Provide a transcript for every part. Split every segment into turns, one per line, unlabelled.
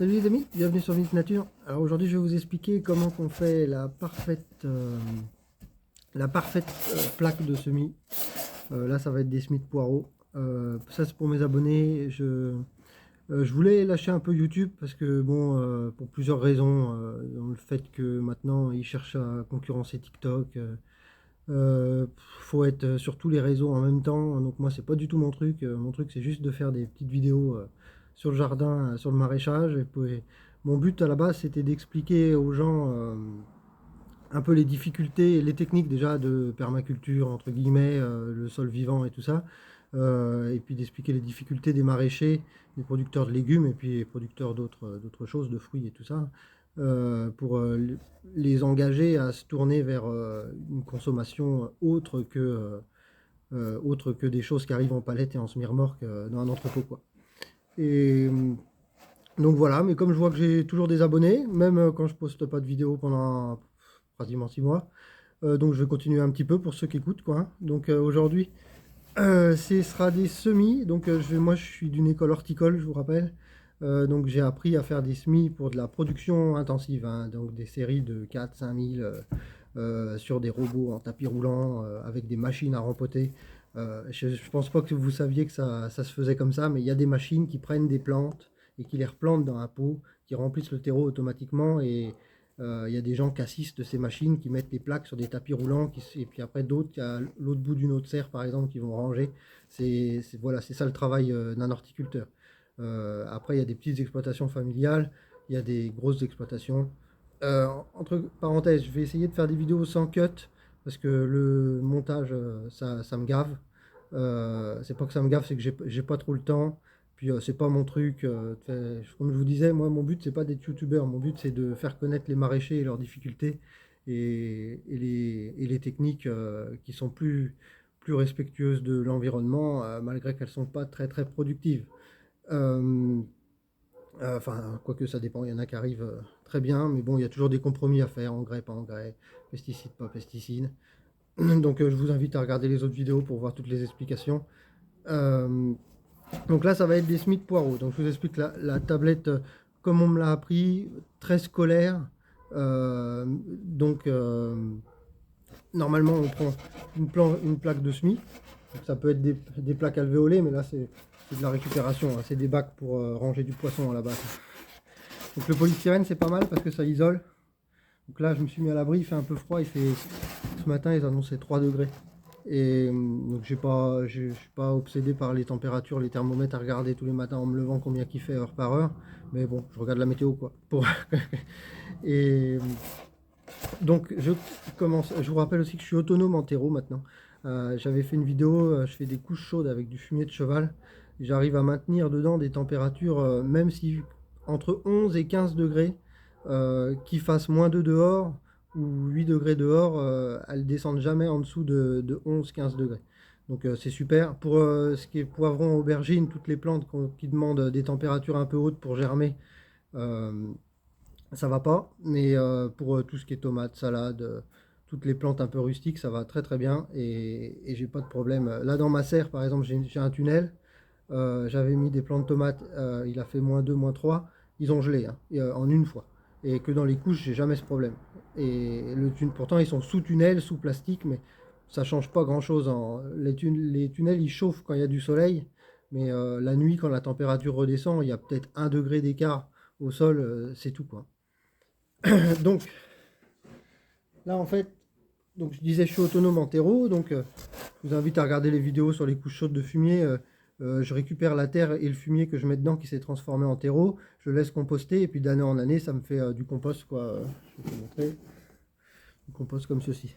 Salut les amis, bienvenue sur Minute Nature. Alors aujourd'hui je vais vous expliquer comment on fait la parfaite plaque de semis. Là ça va être des semis de poireaux. Ça c'est pour mes abonnés. Je voulais lâcher un peu YouTube parce que bon, pour plusieurs raisons, dans le fait que maintenant ils cherchent à concurrencer TikTok. Faut être sur tous les réseaux en même temps, donc moi c'est pas du tout mon truc. Mon truc c'est juste de faire des petites vidéos sur le jardin, sur le maraîchage. Et puis, mon but à la base c'était d'expliquer aux gens un peu les difficultés et les techniques déjà de permaculture, entre guillemets, le sol vivant et tout ça. Et puis d'expliquer les difficultés des maraîchers, des producteurs de légumes et puis les producteurs d'autres choses, de fruits et tout ça, pour les engager à se tourner vers une consommation autre que des choses qui arrivent en palette et en semi-remorque dans un entrepôt, quoi. Et donc voilà, mais comme je vois que j'ai toujours des abonnés, même quand je poste pas de vidéos pendant pratiquement 6 mois, donc je vais continuer un petit peu pour ceux qui écoutent, quoi, hein. Donc aujourd'hui, ce sera des semis. Donc moi je suis d'une école horticole, je vous rappelle. Donc j'ai appris à faire des semis pour de la production intensive, hein, donc des séries de 4-5 000 sur des robots en tapis roulant, avec des machines à rempoter. Je ne pense pas que vous saviez que ça se faisait comme ça, mais il y a des machines qui prennent des plantes et qui les replantent dans un pot, qui remplissent le terreau automatiquement. Et il y a des gens qui assistent ces machines, qui mettent des plaques sur des tapis roulants, et puis après d'autres, à l'autre bout d'une autre serre par exemple, qui vont ranger. Voilà, c'est ça le travail d'un horticulteur. Après, il y a des petites exploitations familiales, il y a des grosses exploitations. Entre parenthèses, je vais essayer de faire des vidéos sans cut, parce que le montage, ça me gave. C'est pas que ça me gave, c'est que j'ai pas trop le temps. Puis c'est pas mon truc. Comme je vous disais, moi mon but c'est pas d'être youtubeur, mon but c'est de faire connaître les maraîchers et leurs difficultés et les techniques qui sont plus respectueuses de l'environnement, malgré qu'elles sont pas très très productives. Euh, Enfin, quoique ça dépend, il y en a qui arrivent très bien, mais bon, il y a toujours des compromis à faire, engrais, pas engrais, pesticides, pas pesticides. Donc je vous invite à regarder les autres vidéos pour voir toutes les explications. Euh, donc là, ça va être des semis de poireaux. Donc je vous explique la tablette comme on me l'a appris, très scolaire. Donc normalement, on prend une plaque de semis. Donc, ça peut être des plaques alvéolées, mais là c'est de la récupération, hein. C'est des bacs pour ranger du poisson à la base. Donc le polystyrène c'est pas mal parce que ça isole. Donc là je me suis mis à l'abri, il fait un peu froid, ce matin ils annonçaient 3 degrés. Et donc je suis pas obsédé par les températures, les thermomètres à regarder tous les matins en me levant combien qu'il fait heure par heure. Mais bon, je regarde la météo quoi. Et donc je vous rappelle aussi que je suis autonome en terreau maintenant. J'avais fait une vidéo, je fais des couches chaudes avec du fumier de cheval. J'arrive à maintenir dedans des températures, même si entre 11 et 15 degrés, qu'il fasse -2 dehors ou 8 degrés dehors, elles descendent jamais en dessous de 11-15 degrés. Donc c'est super. Pour ce qui est poivron, aubergine, toutes les plantes qui demandent des températures un peu hautes pour germer, euh, ça va pas. Mais pour tout ce qui est tomates, salade, toutes les plantes un peu rustiques, ça va très très bien et j'ai pas de problème. Là dans ma serre, par exemple, j'ai un tunnel. J'avais mis des plants de tomates, il a fait -2, -3. Ils ont gelé, hein, en une fois. Et que dans les couches, j'ai jamais ce problème. Et pourtant, ils sont sous tunnel, sous plastique, mais ça change pas grand-chose. Les tunnels, ils chauffent quand il y a du soleil, mais la nuit, quand la température redescend, il y a peut-être 1 degré d'écart au sol, c'est tout, quoi. Donc là, en fait, donc je disais, je suis autonome en terreau, donc je vous invite à regarder les vidéos sur les couches chaudes de fumier. Je récupère la terre et le fumier que je mets dedans qui s'est transformé en terreau. Je le laisse composter et puis d'année en année, ça me fait du compost, quoi. Je vais vous montrer. Du compost comme ceci.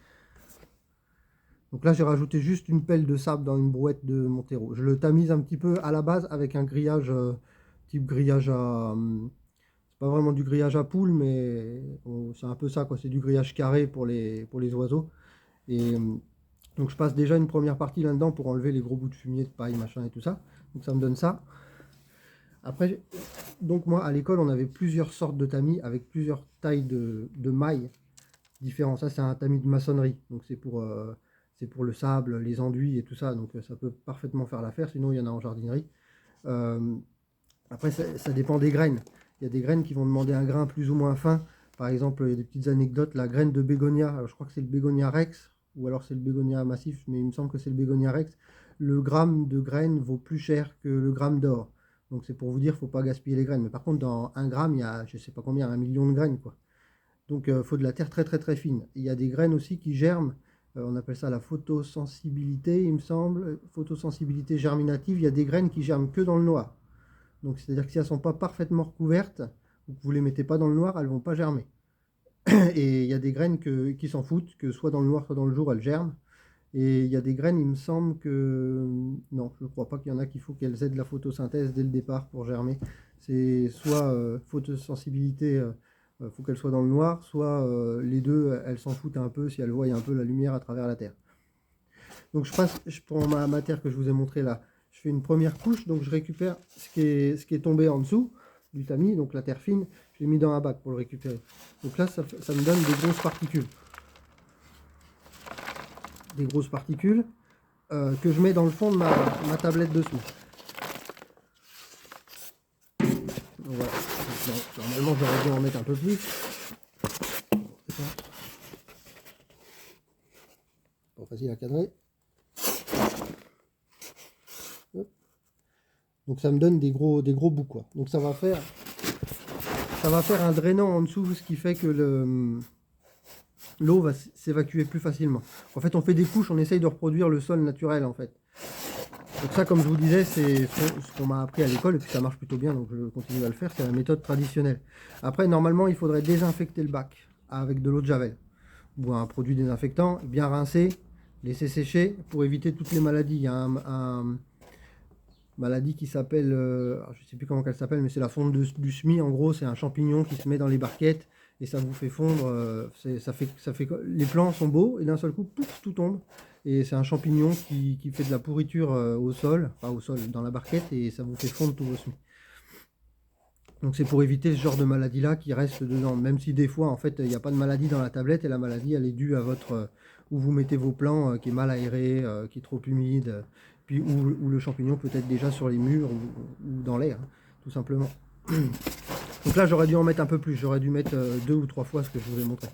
Donc là, j'ai rajouté juste une pelle de sable dans une brouette de mon terreau. Je le tamise un petit peu à la base avec un grillage type grillage à... c'est pas vraiment du grillage à poules, mais c'est un peu ça, quoi. C'est du grillage carré pour les oiseaux. Et donc je passe déjà une première partie là-dedans pour enlever les gros bouts de fumier, de paille, machin et tout ça. Donc ça me donne ça. Après, donc moi à l'école on avait plusieurs sortes de tamis avec plusieurs tailles de mailles différents. Ça c'est un tamis de maçonnerie. Donc c'est pour le sable, les enduits et tout ça. Donc ça peut parfaitement faire l'affaire. Sinon il y en a en jardinerie. Euh, Après ça dépend des graines. Il y a des graines qui vont demander un grain plus ou moins fin. Par exemple, il y a des petites anecdotes, la graine de bégonia, alors je crois que c'est le bégonia rex, ou alors c'est le bégonia massif, mais il me semble que c'est le bégonia rex. Le gramme de graines vaut plus cher que le gramme d'or. Donc c'est pour vous dire, il ne faut pas gaspiller les graines. Mais par contre, dans un gramme, il y a, je ne sais pas combien, 1 million de graines, quoi. Donc il faut de la terre très très très fine. Il y a des graines aussi qui germent, on appelle ça la photosensibilité, il me semble, photosensibilité germinative. Il y a des graines qui germent que dans le noir. Donc c'est-à-dire que si elles ne sont pas parfaitement recouvertes, ou que vous ne les mettez pas dans le noir, elles ne vont pas germer. Et il y a des graines qui s'en foutent, que soit dans le noir, soit dans le jour, elles germent. Et il y a des graines, il me semble que... Non, je ne crois pas qu'il y en a qu'il faut qu'elles aient de la photosynthèse dès le départ pour germer. C'est soit photosensibilité, faut qu'elle soit dans le noir, soit les deux, elles s'en foutent un peu si elles voient un peu la lumière à travers la terre. Donc je prends ma terre que je vous ai montré là, je fais une première couche, donc je récupère ce qui est tombé en dessous du tamis, donc la terre fine, je l'ai mis dans un bac pour le récupérer. Donc là, ça me donne des grosses particules. Des grosses particules que je mets dans le fond de ma tablette de semis. Donc voilà. Normalement, j'aurais dû en mettre un peu plus. Pas facile à cadrer. Hop. Donc ça me donne des gros bouts, quoi. Donc ça va faire un drainant en dessous, ce qui fait que l'eau va s'évacuer plus facilement. En fait, on fait des couches, on essaye de reproduire le sol naturel, en fait. Donc ça, comme je vous disais, c'est ce qu'on m'a appris à l'école, et puis ça marche plutôt bien, donc je continue à le faire, c'est la méthode traditionnelle. Après, normalement, il faudrait désinfecter le bac avec de l'eau de javel, ou un produit désinfectant, bien rincer, laisser sécher, pour éviter toutes les maladies. Il y a une maladie qui s'appelle, je ne sais plus comment elle s'appelle, mais c'est la fonte du semis, en gros, c'est un champignon qui se met dans les barquettes, et ça vous fait fondre, les plants sont beaux, et d'un seul coup, pouf, tout tombe. Et c'est un champignon qui fait de la pourriture au sol, enfin au sol, dans la barquette, et ça vous fait fondre tous vos semis. Donc c'est pour éviter ce genre de maladie-là qui reste dedans, même si des fois, en fait, il n'y a pas de maladie dans la tablette, et la maladie, elle est due à votre, où vous mettez vos plants, qui est mal aéré, qui est trop humide, puis où le champignon peut être déjà sur les murs ou dans l'air, hein, tout simplement. Donc là, j'aurais dû en mettre un peu plus, j'aurais dû mettre 2 ou 3 fois ce que je vous ai montré,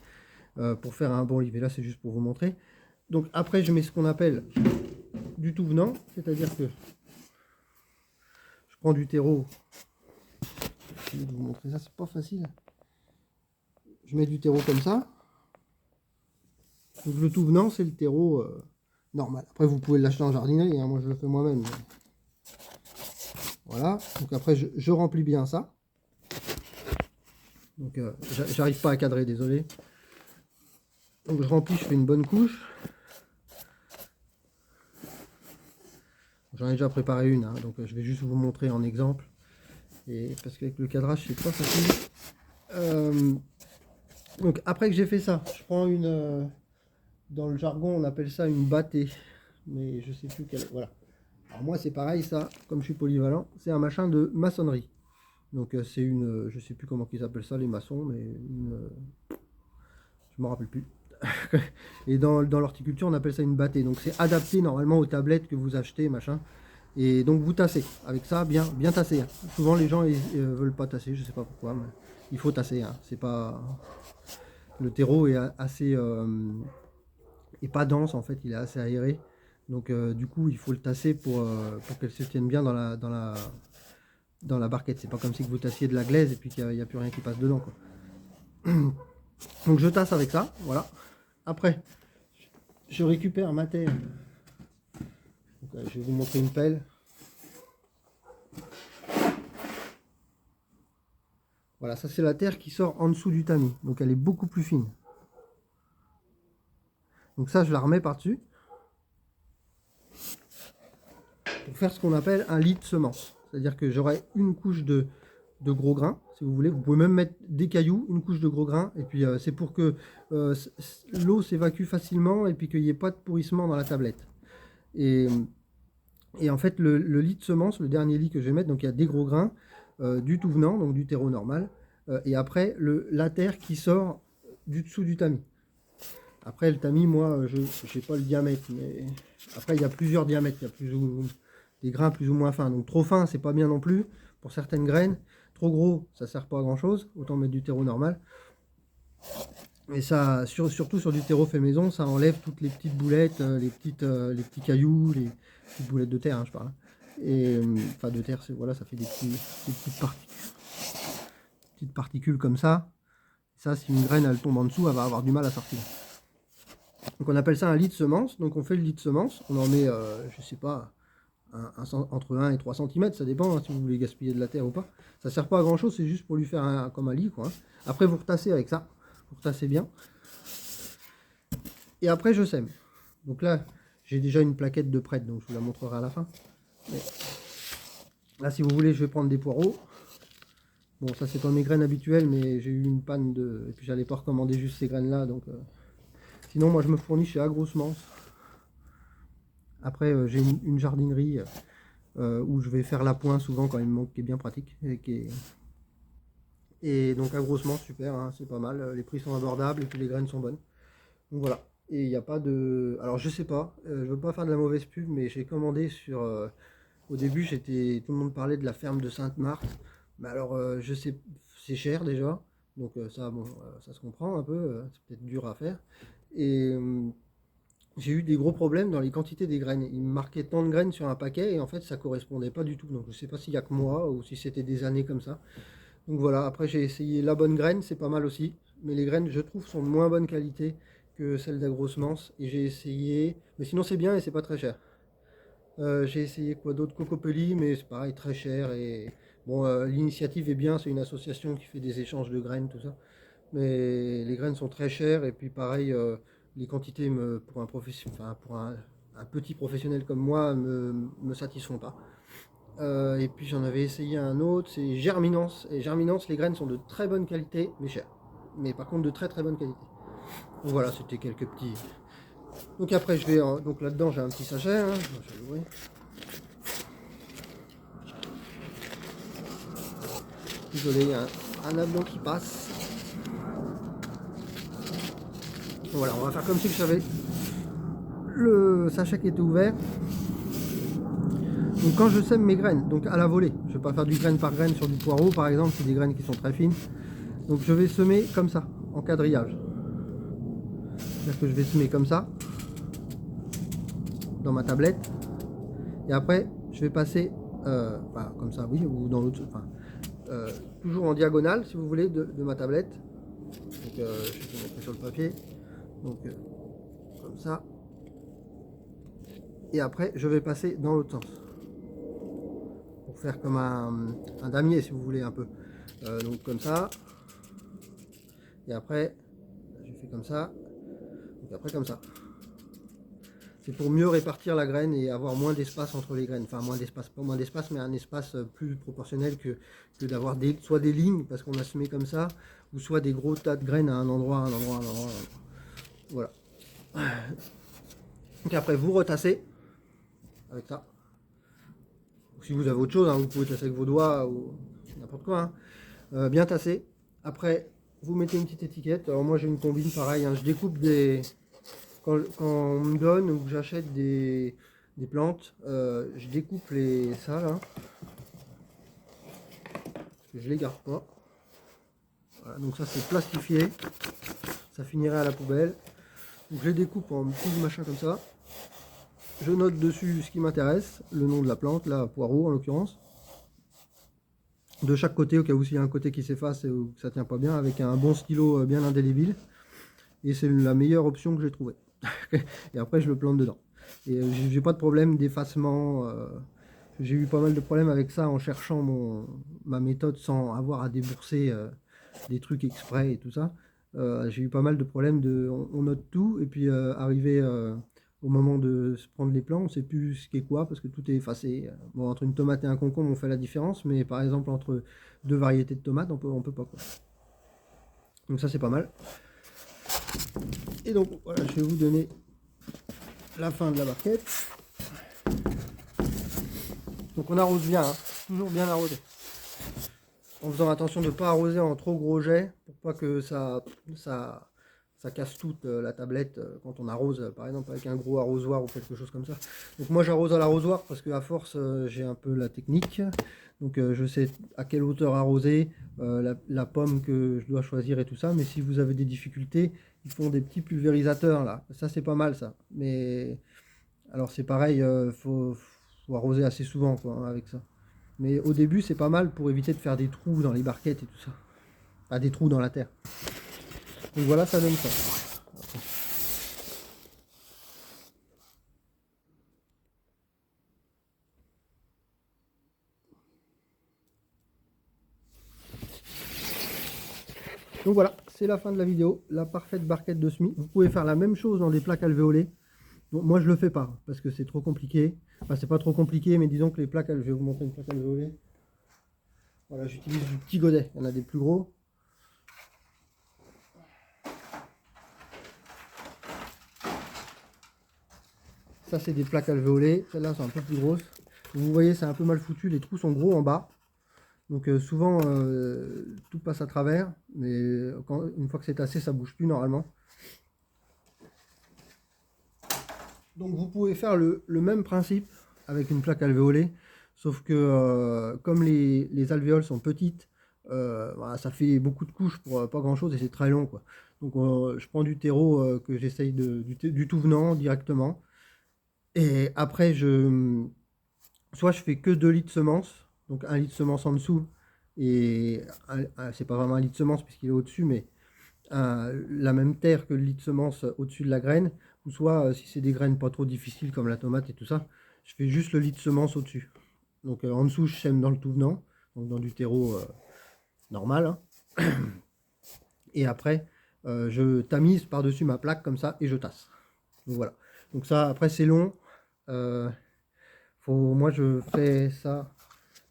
pour faire un bon livre. Et là, c'est juste pour vous montrer. Donc après, je mets ce qu'on appelle du tout venant, c'est-à-dire que je prends du terreau. Je vais vous montrer ça, c'est pas facile. Je mets du terreau comme ça. Donc le tout venant, c'est le terreau normal. Après, vous pouvez l'acheter en jardinerie, hein, moi je le fais moi-même. Voilà, donc après je remplis bien ça. Donc j'arrive pas à cadrer, désolé. Donc je remplis, je fais une bonne couche. J'en ai déjà préparé une, hein, donc je vais juste vous montrer en exemple. Et parce qu'avec le cadrage, c'est pas facile. Donc après que j'ai fait ça, je prends une... dans le jargon, on appelle ça une bâtée. Mais je sais plus quelle... Voilà. Alors moi, c'est pareil, ça, comme je suis polyvalent, c'est un machin de maçonnerie. Donc c'est une... je sais plus comment ils appellent ça, les maçons, mais une... je m'en rappelle plus. Et dans l'horticulture, on appelle ça une bâtée. Donc c'est adapté normalement aux tablettes que vous achetez, machin. Et donc vous tassez. Avec ça, bien tasser. Hein. Souvent les gens ils veulent pas tasser, je sais pas pourquoi, mais il faut tasser. Hein. C'est pas... Le terreau est assez... et pas dense en fait, il est assez aéré. Donc du coup, il faut le tasser pour qu'elle se tienne bien dans la barquette. C'est pas comme si vous tassiez de la glaise et puis qu'il n'y a plus rien qui passe dedans, quoi. Donc je tasse avec ça, voilà. Après, je récupère ma terre. Donc, je vais vous montrer une pelle. Voilà, ça c'est la terre qui sort en dessous du tamis. Donc elle est beaucoup plus fine. Donc ça, je la remets par-dessus. Pour faire ce qu'on appelle un lit de semence. C'est-à-dire que j'aurai une couche de gros grains, si vous voulez. Vous pouvez même mettre des cailloux, une couche de gros grains. Et puis c'est pour que l'eau s'évacue facilement et puis qu'il n'y ait pas de pourrissement dans la tablette. Et en fait, le lit de semence, le dernier lit que je vais mettre, donc il y a des gros grains, du tout venant, donc du terreau normal. Et après, la terre qui sort du dessous du tamis. Après, le tamis, moi, je n'ai pas le diamètre. Mais après, il y a plusieurs diamètres. Il y a des grains plus ou moins fins. Donc trop fin, c'est pas bien non plus pour certaines graines. trop gros, ça sert pas à grand chose, autant mettre du terreau normal. Et ça, surtout sur du terreau fait maison, ça enlève toutes les petites boulettes, les petits cailloux, les petites boulettes de terre, hein, je parle. Et enfin de terre, voilà, ça fait des petites particules comme ça. Ça, si une graine elle tombe en dessous, elle va avoir du mal à sortir. Donc on appelle ça un lit de semence. Donc on fait le lit de semence, on en met, je sais pas, entre 1 et 3 cm, ça dépend hein, si vous voulez gaspiller de la terre ou pas. Ça sert pas à grand chose, c'est juste pour lui faire comme un lit quoi. Hein. Après vous retassez avec ça, vous retassez bien. Et après je sème. Donc là j'ai déjà une plaquette de prête, donc je vous la montrerai à la fin. Mais là si vous voulez je vais prendre des poireaux. Bon ça c'est pas mes graines habituelles, mais j'ai eu une panne de... Et puis j'allais pas recommander juste ces graines là, donc... Sinon moi je me fournis chez Agrosemence. Après j'ai une jardinerie où je vais faire l'appoint souvent quand il me manque, qui est bien pratique. Et donc Agrosemence, super, hein, c'est pas mal. Les prix sont abordables et puis les graines sont bonnes. Donc voilà. Et il n'y a pas de... Alors je sais pas, je veux pas faire de la mauvaise pub, mais j'ai commandé sur... Au début tout le monde parlait de la ferme de Sainte-Marthe. Mais alors je sais, c'est cher déjà. Donc ça, bon, ça se comprend un peu, c'est peut-être dur à faire. Et j'ai eu des gros problèmes dans les quantités des graines. Il me marquait tant de graines sur un paquet et en fait ça correspondait pas du tout. Donc je sais pas s'il y a que moi ou si c'était des années comme ça. Donc voilà, après j'ai essayé la bonne graine, c'est pas mal aussi. Mais les graines je trouve sont de moins bonne qualité que celles d'Agrosemence. Et j'ai essayé, mais sinon c'est bien et c'est pas très cher. J'ai essayé quoi d'autre, Cocopelli, mais c'est pareil, très cher. Et bon, l'initiative est bien, c'est une association qui fait des échanges de graines, tout ça. Mais les graines sont très chères et puis pareil, les quantités pour un petit professionnel comme moi me satisfont pas. Et puis j'en avais essayé un autre, c'est Germinance. Et Germinance, les graines sont de très bonne qualité, mais chères. Mais par contre de très très bonne qualité. Donc voilà, c'était quelques petits. Donc après je vais, donc là-dedans j'ai un petit sachet, hein. Je vais l'ouvrir. Désolé, il y a un avion qui passe. Voilà, on va faire comme si je savais le sachet qui était ouvert. Donc quand je sème mes graines, donc à la volée, je ne vais pas faire du graine par graine sur du poireau par exemple, c'est des graines qui sont très fines. Donc je vais semer comme ça, en quadrillage. C'est-à-dire que je vais semer comme ça, dans ma tablette. Et après, je vais passer, comme ça, oui, ou dans l'autre, toujours en diagonale, si vous voulez, de ma tablette. Donc je vais mettre sur le papier. Donc comme ça. Et après, je vais passer dans l'autre sens. Pour faire comme un damier, si vous voulez, un peu. Donc comme ça. Et après, je fais comme ça. Donc après, comme ça. C'est pour mieux répartir la graine et avoir moins d'espace entre les graines. Enfin, moins d'espace, pas moins d'espace, mais un espace plus proportionnel que d'avoir soit des lignes, parce qu'on a semé comme ça, ou soit des gros tas de graines à un endroit, un endroit, un endroit. Voilà. Donc après, vous retassez avec ça. Si vous avez autre chose, hein, vous pouvez tasser avec vos doigts ou n'importe quoi. Hein. Bien tassé. Après, vous mettez une petite étiquette. Alors moi, j'ai une combine pareil. Hein. Je découpe des... Quand on me donne ou que j'achète des plantes, je découpe ça là. Je les garde pas. Voilà, donc ça c'est plastifié. Ça finirait à la poubelle. Donc je les découpe en petits machins comme ça. Je note dessus ce qui m'intéresse, le nom de la plante, là, poireau en l'occurrence. De chaque côté, au cas où s'il y a un côté qui s'efface ou que ça tient pas bien, avec un bon stylo bien indélébile. Et c'est la meilleure option que j'ai trouvée. Et après, je le plante dedans. Et j'ai pas de problème d'effacement. J'ai eu pas mal de problèmes avec ça en cherchant ma méthode sans avoir à débourser des trucs exprès et tout ça. J'ai eu pas mal de problèmes on note tout et puis arrivé au moment de se prendre les plants, on sait plus ce qu'est quoi parce que tout est effacé. Bon, entre une tomate et un concombre, on fait la différence, mais par exemple entre deux variétés de tomates, on peut pas quoi. Donc ça c'est pas mal. Et donc voilà, je vais vous donner la fin de la barquette. Donc on arrose bien, hein, toujours bien arrosé. En faisant attention de ne pas arroser en trop gros jets pour pas que ça ça casse toute la tablette quand on arrose, par exemple avec un gros arrosoir ou quelque chose comme ça. Donc moi j'arrose à l'arrosoir parce qu'à force j'ai un peu la technique. Donc je sais à quelle hauteur arroser, la pomme que je dois choisir et tout ça. Mais si vous avez des difficultés, ils font des petits pulvérisateurs là. Ça c'est pas mal ça. Mais alors c'est pareil, faut arroser assez souvent quoi, hein, avec ça. Mais au début c'est pas mal pour éviter de faire des trous dans les barquettes et tout ça. Pas des trous dans la terre. Donc voilà, ça donne ça. Donc voilà, c'est la fin de la vidéo. La parfaite barquette de semis. Vous pouvez faire la même chose dans des plaques alvéolées. Bon, moi je le fais pas parce que c'est trop compliqué. Enfin c'est pas trop compliqué, mais disons que les plaques, je vais vous montrer une plaque alvéolée. Voilà, j'utilise du petit godet. Il y en a des plus gros. Ça c'est des plaques alvéolées. Celles-là sont un peu plus grosses. Vous voyez, c'est un peu mal foutu. Les trous sont gros en bas. Donc souvent tout passe à travers. Mais une fois que c'est tassé, ça bouge plus normalement. Donc vous pouvez faire le même principe avec une plaque alvéolée, sauf que comme les alvéoles sont petites, voilà, ça fait beaucoup de couches pour pas grand chose et c'est très long quoi. Donc je prends du terreau que j'essaye du tout venant directement. Et après soit je fais que 2 litres de semences, donc 1 litre de semences en dessous, et c'est pas vraiment 1 litre de semences puisqu'il est au-dessus, mais la même terre que le lit de semence au-dessus de la graine, ou soit si c'est des graines pas trop difficiles comme la tomate et tout ça, je fais juste le lit de semence au-dessus. Donc en dessous je sème dans le tout venant, donc dans du terreau normal, hein. Et après je tamise par-dessus ma plaque comme ça et je tasse. Donc voilà. Donc ça après c'est long. Moi je fais ça,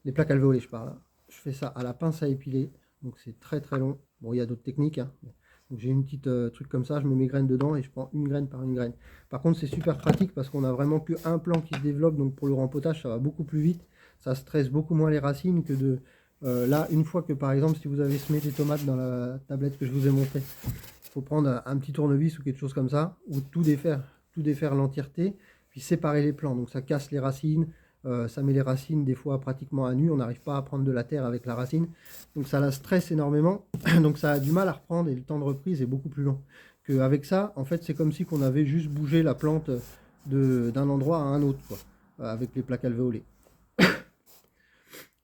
les plaques alvéolées je parle, hein. Je fais ça à la pince à épiler, donc c'est très très long. Bon il y a d'autres techniques, hein. Donc j'ai une petite truc comme ça, je mets mes graines dedans et je prends une graine par une graine. Par contre c'est super pratique parce qu'on a vraiment qu'un plant qui se développe, donc pour le rempotage ça va beaucoup plus vite. Ça stresse beaucoup moins les racines que de... là, une fois que par exemple si vous avez semé des tomates dans la tablette que je vous ai montré, il faut prendre un petit tournevis ou quelque chose comme ça, ou tout défaire l'entièreté, puis séparer les plants. Donc ça casse les racines, ça met les racines des fois pratiquement à nu, on n'arrive pas à prendre de la terre avec la racine, donc ça la stresse énormément, donc ça a du mal à reprendre et le temps de reprise est beaucoup plus long. Qu'avec ça, en fait c'est comme si on avait juste bougé la plante d'un endroit à un autre, quoi, avec les plaques alvéolées.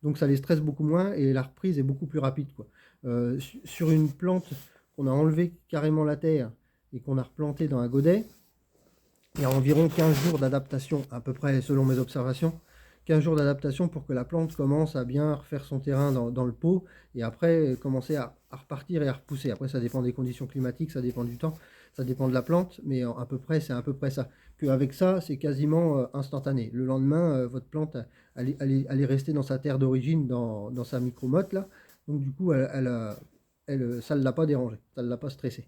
Donc ça les stresse beaucoup moins et la reprise est beaucoup plus rapide, quoi. Sur une plante qu'on a enlevé carrément la terre et qu'on a replanté dans un godet, il y a environ 15 jours d'adaptation, à peu près selon mes observations. 15 jours d'adaptation pour que la plante commence à bien refaire son terrain dans le pot et après commencer à repartir et à repousser. Après ça dépend des conditions climatiques, ça dépend du temps, ça dépend de la plante, mais à peu près c'est à peu près ça. Qu'avec ça c'est quasiment instantané. Le lendemain votre plante elle est restée dans sa terre d'origine, dans sa micromotte là, donc du coup ça ne l'a pas dérangé, ça ne l'a pas stressé.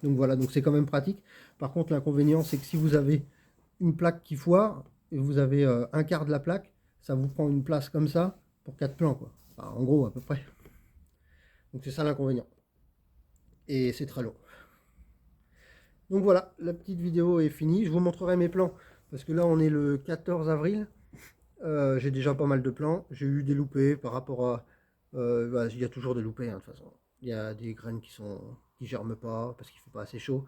Donc voilà, donc c'est quand même pratique. Par contre, l'inconvénient, c'est que si vous avez une plaque qui foire et vous avez un quart de la plaque, ça vous prend une place comme ça pour 4 plants, quoi. Enfin, en gros, à peu près. Donc c'est ça l'inconvénient. Et c'est très long. Donc voilà, la petite vidéo est finie. Je vous montrerai mes plants parce que là, on est le 14 avril. J'ai déjà pas mal de plants. J'ai eu des loupés par rapport à... il y a toujours des loupés, hein, de toute façon. Il y a des graines qui germent pas parce qu'il fait pas assez chaud,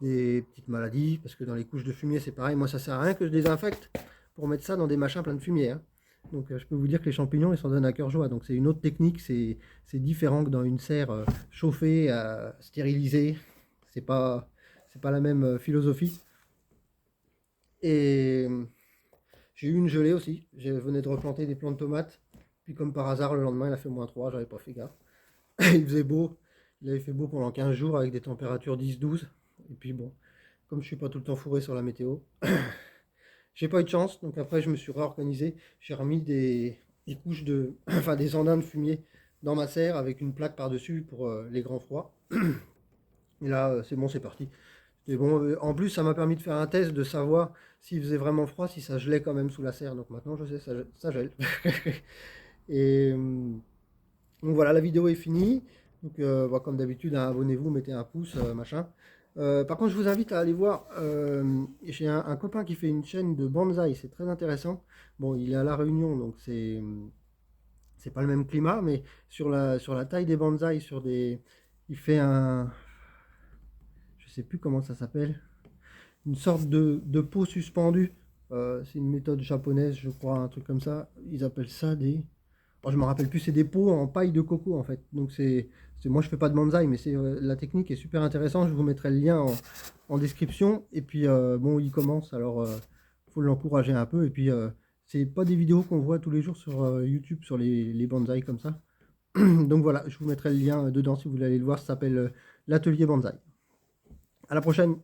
des petites maladies parce que dans les couches de fumier c'est pareil. Moi ça sert à rien que je désinfecte pour mettre ça dans des machins pleins de fumier, hein. Donc je peux vous dire que les champignons ils s'en donnent à cœur joie. Donc c'est une autre technique, c'est différent que dans une serre chauffée, stérilisée. C'est pas la même philosophie. Et j'ai eu une gelée aussi. Je venais de replanter des plants de tomates, puis comme par hasard le lendemain il a fait -3, j'avais pas fait gaffe. Il faisait beau, il avait fait beau pendant 15 jours avec des températures 10-12. Et puis bon, comme je suis pas tout le temps fourré sur la météo, j'ai pas eu de chance. Donc après, je me suis réorganisé. J'ai remis des couches enfin des andins de fumier dans ma serre avec une plaque par-dessus pour les grands froids. Et là, c'est bon, c'est parti. Et bon, en plus, ça m'a permis de faire un test de savoir s'il faisait vraiment froid, si ça gelait quand même sous la serre. Donc maintenant, je sais, ça gèle. Et donc voilà, la vidéo est finie. Donc, comme d'habitude, hein, abonnez-vous, mettez un pouce, machin. Par contre, je vous invite à aller voir. J'ai un copain qui fait une chaîne de bonsaï, c'est très intéressant. Bon, il est à La Réunion, donc c'est pas le même climat, mais sur la taille des bonsaïs, il fait je sais plus comment ça s'appelle, une sorte de pot suspendu. C'est une méthode japonaise, je crois, un truc comme ça. Ils appellent ça des... Oh, je me rappelle plus, c'est des pots en paille de coco en fait. Donc moi je fais pas de bonsaï, mais la technique est super intéressante. Je vous mettrai le lien en description. Et puis bon, il commence, alors faut l'encourager un peu. Et puis c'est pas des vidéos qu'on voit tous les jours sur YouTube sur les bonsaïs comme ça. Donc voilà, je vous mettrai le lien dedans si vous voulez aller le voir. Ça s'appelle l'atelier bonsaï. À la prochaine.